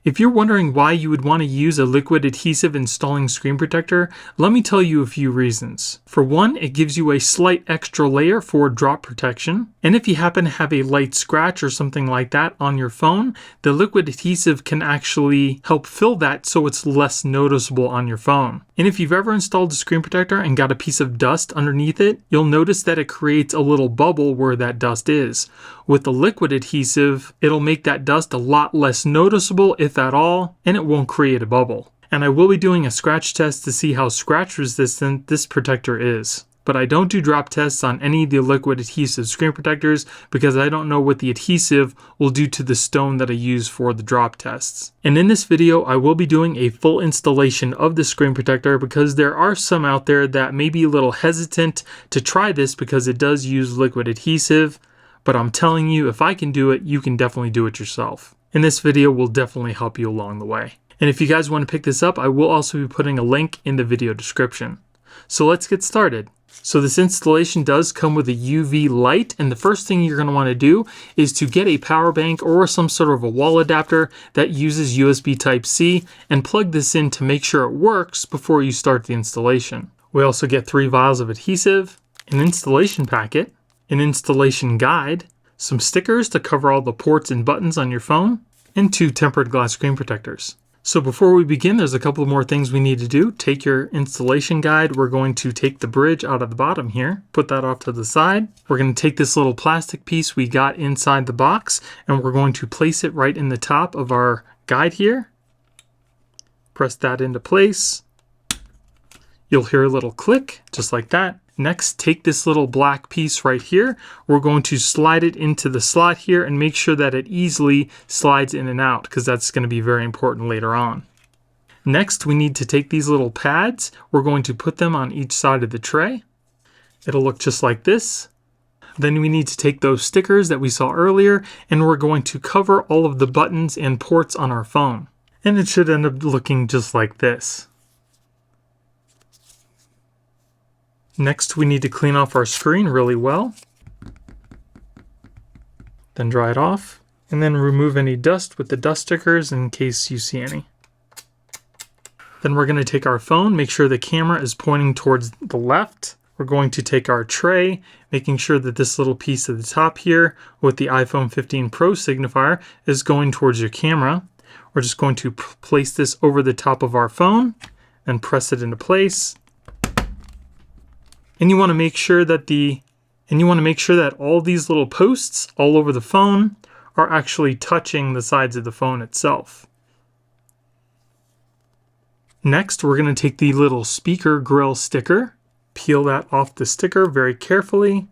If you're wondering why you would want to use a liquid adhesive installing screen protector, let me tell you a few reasons. For one, it gives you a slight extra layer for drop protection. And if you happen to have a light scratch or something like that on your phone, the liquid adhesive can actually help fill that so it's less noticeable on your phone. And if you've ever installed a screen protector and got a piece of dust underneath it, you'll notice that it creates a little bubble where that dust is. With the liquid adhesive, it'll make that dust a lot less noticeable, if at all, and it won't create a bubble. And I will be doing a scratch test to see how scratch resistant this protector is. But I don't do drop tests on any of the liquid adhesive screen protectors because I don't know what the adhesive will do to the stone that I use for the drop tests. And in this video, I will be doing a full installation of the screen protector because there are some out there that may be a little hesitant to try this because it does use liquid adhesive. But I'm telling you, if I can do it, you can definitely do it yourself. And this video will definitely help you along the way. And if you guys want to pick this up, I will also be putting a link in the video description. So let's get started. So this installation does come with a UV light, and the first thing you're going to want to do is to get a power bank or some sort of a wall adapter that uses USB Type-C and plug this in to make sure it works before you start the installation. We also get 3 vials of adhesive, an installation packet, an installation guide, some stickers to cover all the ports and buttons on your phone, and 2 tempered glass screen protectors. So before we begin, there's a couple more things we need to do. Take your installation guide. We're going to take the bridge out of the bottom here, put that off to the side. We're going to take this little plastic piece we got inside the box, and we're going to place it right in the top of our guide here. Press that into place. You'll hear a little click, just like that. Next, take this little black piece right here. We're going to slide it into the slot here and make sure that it easily slides in and out because that's going to be very important later on. Next, we need to take these little pads. We're going to put them on each side of the tray. It'll look just like this. Then we need to take those stickers that we saw earlier and we're going to cover all of the buttons and ports on our phone. And it should end up looking just like this. Next, we need to clean off our screen really well. Then dry it off. And then remove any dust with the dust stickers in case you see any. Then we're going to take our phone, make sure the camera is pointing towards the left. We're going to take our tray, making sure that this little piece at the top here with the iPhone 15 Pro signifier is going towards your camera. We're just going to place this over the top of our phone and press it into place. And you want to make sure that all these little posts all over the phone are actually touching the sides of the phone itself. Next, we're going to take the little speaker grill sticker, peel that off the sticker very carefully,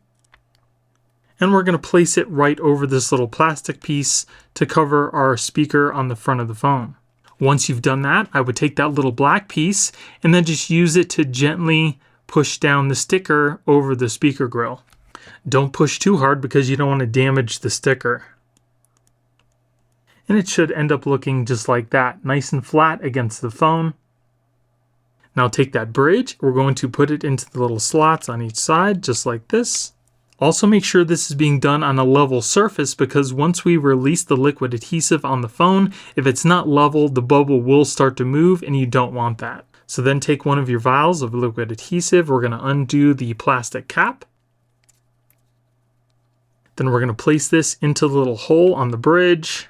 and we're going to place it right over this little plastic piece to cover our speaker on the front of the phone. Once you've done that, I would take that little black piece and then just use it to gently push down the sticker over the speaker grill. Don't push too hard because you don't want to damage the sticker. And it should end up looking just like that, nice and flat against the phone. Now take that bridge, we're going to put it into the little slots on each side, just like this. Also make sure this is being done on a level surface because once we release the liquid adhesive on the phone, if it's not level, the bubble will start to move and you don't want that. So then take one of your vials of liquid adhesive. We're going to undo the plastic cap. Then we're going to place this into the little hole on the bridge.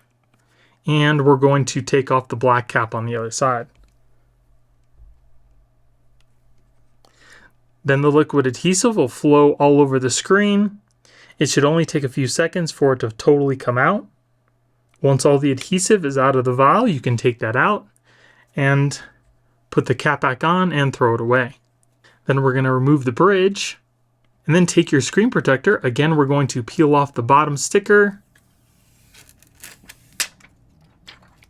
And we're going to take off the black cap on the other side. Then the liquid adhesive will flow all over the screen. It should only take a few seconds for it to totally come out. Once all the adhesive is out of the vial, you can take that out and put the cap back on and throw it away. Then we're going to remove the bridge and then take your screen protector. Again, we're going to peel off the bottom sticker.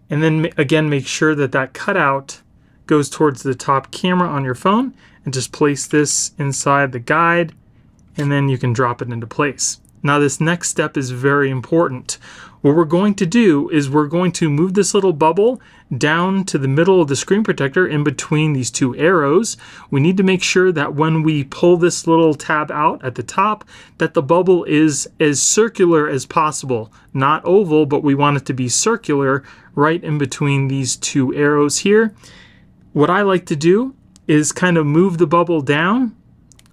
And then again, make sure that that cutout goes towards the top camera on your phone and just place this inside the guide and then you can drop it into place. Now this next step is very important. What we're going to do is we're going to move this little bubble down to the middle of the screen protector in between these two arrows. We need to make sure that when we pull this little tab out at the top, that the bubble is as circular as possible. Not oval, but we want it to be circular right in between these two arrows here. What I like to do is kind of move the bubble down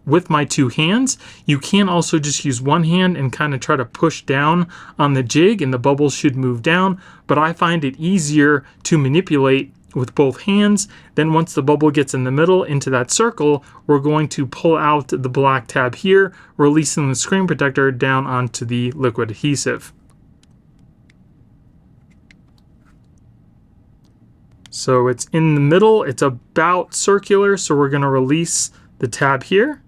with my two hands. You can also just use one hand and kind of try to push down on the jig and the bubble should move down, but I find it easier to manipulate with both hands. Then once the bubble gets in the middle into that circle, we're going to pull out the black tab here, releasing the screen protector down onto the liquid adhesive. So it's in the middle, it's about circular, so we're going to release the tab here.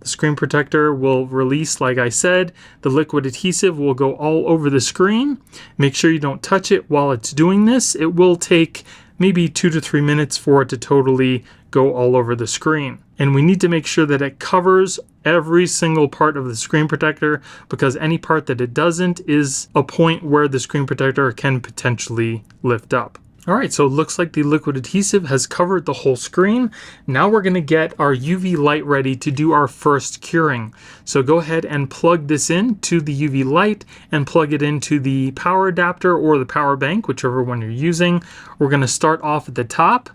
The screen protector will release, like I said. The liquid adhesive will go all over the screen. Make sure you don't touch it while it's doing this. It will take maybe 2 to 3 minutes for it to totally go all over the screen. And we need to make sure that it covers every single part of the screen protector, because any part that it doesn't is a point where the screen protector can potentially lift up. Alright, so it looks like the liquid adhesive has covered the whole screen. Now we're going to get our UV light ready to do our first curing. So go ahead and plug this in to the UV light and plug it into the power adapter or the power bank, whichever one you're using. We're going to start off at the top.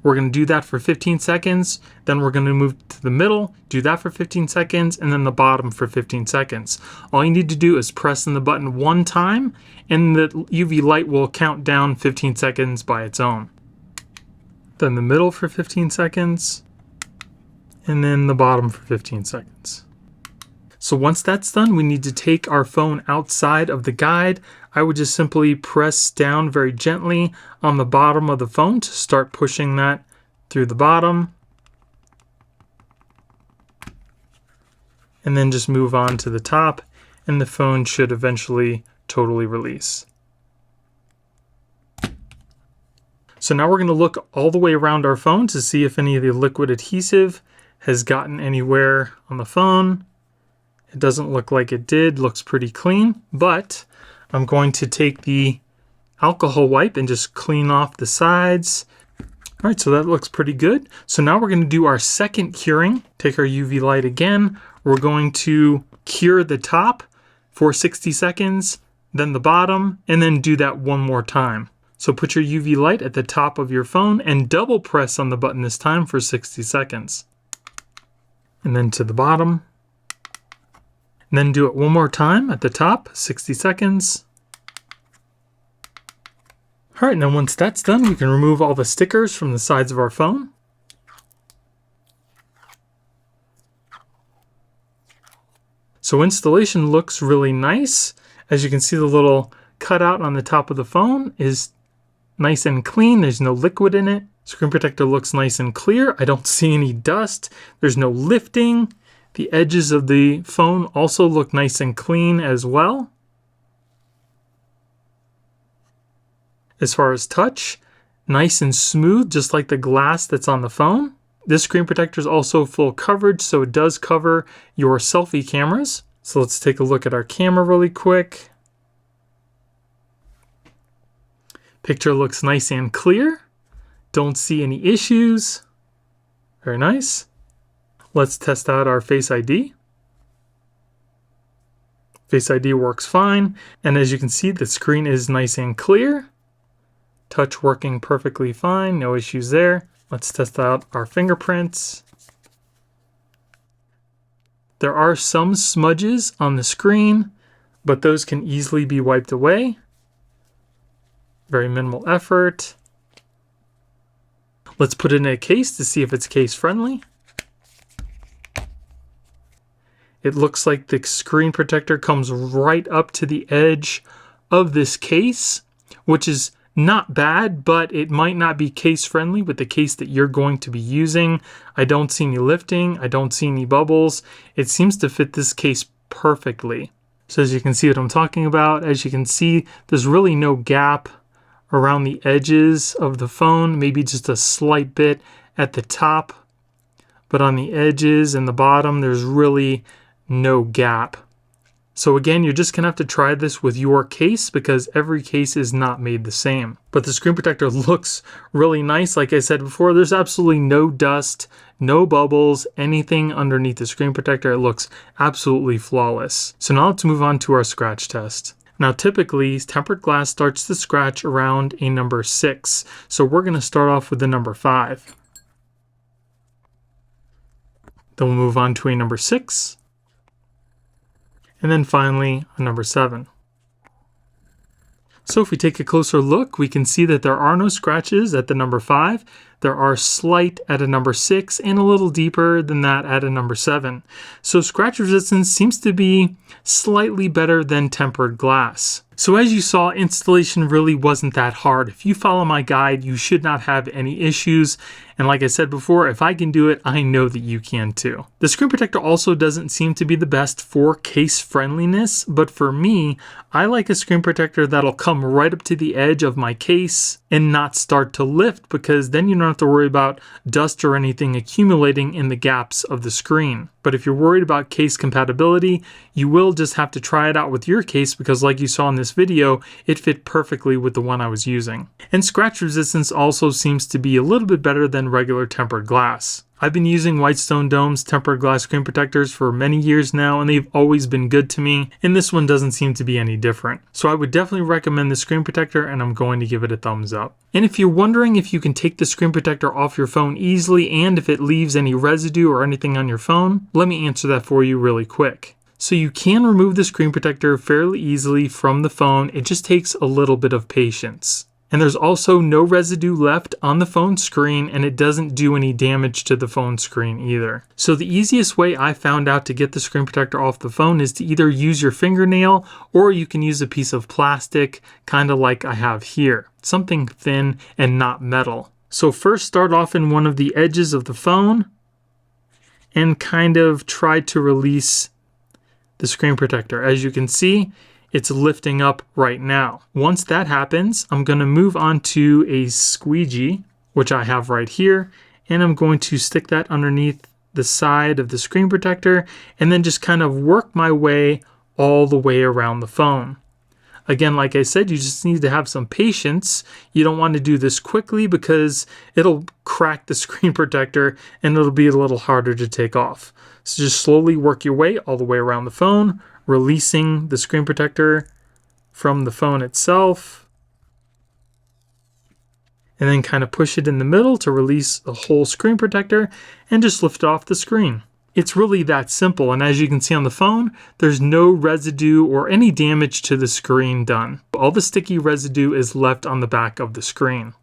We're going to do that for 15 seconds. Then we're going to move to the middle, do that for 15 seconds, and then the bottom for 15 seconds. All you need to do is press in the button one time, and the UV light will count down 15 seconds by its own. Then the middle for 15 seconds, and then the bottom for 15 seconds. So once that's done, we need to take our phone outside of the guide. I would just simply press down very gently on the bottom of the phone to start pushing that through the bottom. And then just move on to the top, and the phone should eventually totally release. So now we're going to look all the way around our phone to see if any of the liquid adhesive has gotten anywhere on the phone. It doesn't look like it did, looks pretty clean, but I'm going to take the alcohol wipe and just clean off the sides. All right, so that looks pretty good. So now we're going to do our second curing. Take our UV light again. We're going to cure the top for 60 seconds, then the bottom, and then do that one more time. So put your UV light at the top of your phone and double press on the button this time for 60 seconds. And then to the bottom. And then do it one more time at the top, 60 seconds. All right, and then once that's done, we can remove all the stickers from the sides of our phone. So installation looks really nice. As you can see, the little cutout on the top of the phone is nice and clean. There's no liquid in it. Screen protector looks nice and clear. I don't see any dust. There's no lifting. The edges of the phone also look nice and clean as well. As far as touch, nice and smooth, just like the glass that's on the phone. This screen protector is also full coverage, so it does cover your selfie cameras. So let's take a look at our camera really quick. Picture looks nice and clear. Don't see any issues. Very nice. Let's test out our Face ID. Face ID works fine. And as you can see, the screen is nice and clear. Touch working perfectly fine. No issues there. Let's test out our fingerprints. There are some smudges on the screen, but those can easily be wiped away. Very minimal effort. Let's put it in a case to see if it's case friendly. It looks like the screen protector comes right up to the edge of this case, which is not bad, but it might not be case friendly with the case that you're going to be using. I don't see any lifting. I don't see any bubbles. It seems to fit this case perfectly. So as you can see what I'm talking about, as you can see, there's really no gap around the edges of the phone, maybe just a slight bit at the top, but on the edges and the bottom, there's really no gap. So again, you're just gonna have to try this with your case because every case is not made the same. But the screen protector looks really nice. Like I said before, there's absolutely no dust, no bubbles, anything underneath the screen protector. It looks absolutely flawless. So now let's move on to our scratch test. Now typically, tempered glass starts to scratch around a number 6. So we're gonna start off with the number 5. Then we'll move on to a number 6. And then finally, a number 7. So if we take a closer look, we can see that there are no scratches at the number 5. There are slight at a number 6 and a little deeper than that at a number 7. So scratch resistance seems to be slightly better than tempered glass. So as you saw, installation really wasn't that hard. If you follow my guide, you should not have any issues. And like I said before, if I can do it, I know that you can too. The screen protector also doesn't seem to be the best for case friendliness, but for me, I like a screen protector that'll come right up to the edge of my case and not start to lift, because then you don't have to worry about dust or anything accumulating in the gaps of the screen. But if you're worried about case compatibility, you will just have to try it out with your case, because like you saw in this video, it fit perfectly with the one I was using. And scratch resistance also seems to be a little bit better than regular tempered glass. I've been using Whitestone Dome's tempered glass screen protectors for many years now, and they've always been good to me, and this one doesn't seem to be any different. So I would definitely recommend the screen protector, and I'm going to give it a thumbs up. And if you're wondering if you can take the screen protector off your phone easily and if it leaves any residue or anything on your phone, let me answer that for you really quick. So you can remove the screen protector fairly easily from the phone. It just takes a little bit of patience. And there's also no residue left on the phone screen, and it doesn't do any damage to the phone screen either. So the easiest way I found out to get the screen protector off the phone is to either use your fingernail, or you can use a piece of plastic, kind of like I have here. Something thin and not metal. So first start off in one of the edges of the phone and kind of try to release the screen protector. As you can see, it's lifting up right now. Once that happens, I'm going to move on to a squeegee, which I have right here, and I'm going to stick that underneath the side of the screen protector and then just kind of work my way all the way around the phone. Again, like I said, you just need to have some patience. You don't want to do this quickly because it'll crack the screen protector and it'll be a little harder to take off. So just slowly work your way all the way around the phone, releasing the screen protector from the phone itself, and then kind of push it in the middle to release the whole screen protector and just lift it off the screen. It's really that simple, and as you can see on the phone, there's no residue or any damage to the screen done. All the sticky residue is left on the back of the screen.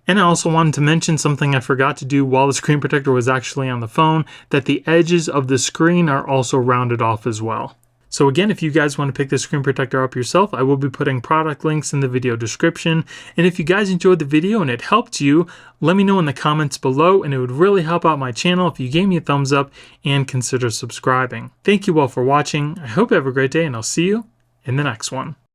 And I also wanted to mention something I forgot to do while the screen protector was actually on the phone, that the edges of the screen are also rounded off as well. So again, if you guys want to pick the screen protector up yourself, I will be putting product links in the video description. And if you guys enjoyed the video and it helped you, let me know in the comments below, and it would really help out my channel if you gave me a thumbs up and consider subscribing. Thank you all for watching. I hope you have a great day, and I'll see you in the next one.